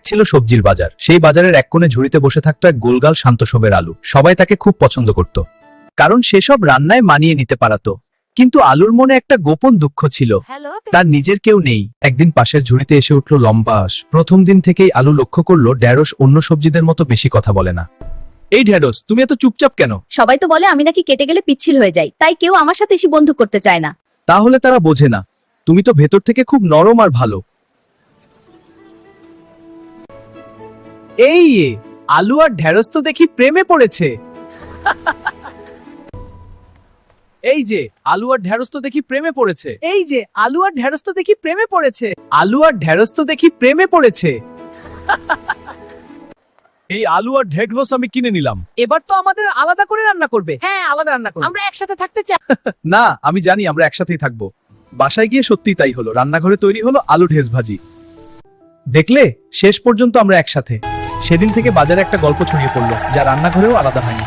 ছিল সবজির বাজার। সেই বাজারের এক কোণে ঝুড়িতে বসে থাকতো এক গোলগাল শান্ত স্বভাবের আলু। সবাই তাকে খুব পছন্দ করত, কারণ সেসব রান্নায় মানিয়ে নিতে পারতো। কিন্তু আলুর মনে একটা গোপন দুঃখ ছিল, তার নিজের কেউ নেই। একদিন পাশের ঝুড়িতে এসে উঠল লম্বা হাঁস। প্রথম দিন থেকেই আলু লক্ষ্য করলো ঢেঁড়স অন্য সবজিদের মতো বেশি কথা বলে না। এই ঢেঁড়স, তুমি এত চুপচাপ কেন? সবাই তো বলে আমি নাকি কেটে গেলে পিচ্ছিল হয়ে যাই, তাই কেউ আমার সাথে এসে বন্ধু করতে চায় না। তাহলে তারা বোঝে না, তুমি তো ভেতর থেকে খুব নরম আর ভালো। এই আলু আর ঢেঁড়স তো দেখি প্রেমে পড়েছে। এই যে আলু আর ঢেঁড়স তো দেখি প্রেমে পড়েছে। এই যে আলু আর ঢেঁড়স তো দেখি প্রেমে পড়েছে। আলু আর ঢেঁড়স তো দেখি প্রেমে পড়েছে। এই আলু আর ঢেঁড়স আমি কিনে নিলাম। এবার তো আমাদের আলাদা করে রান্না করবে। হ্যাঁ, আলাদা রান্না করব। আমরা একসাথে থাকতে চাই। না, আমি জানি আমরা একসাথেই থাকবো। বাসায় গিয়ে সত্যি তাই হলো। রান্নাঘরে তৈরি হলো আলু ঢেঁড়স ভাজি। দেখলে, শেষ পর্যন্ত আমরা একসাথে। সেদিন থেকে বাজারে একটা গল্প ছড়িয়ে পড়লো, যা রান্নাঘরেও আলাদা হয়নি।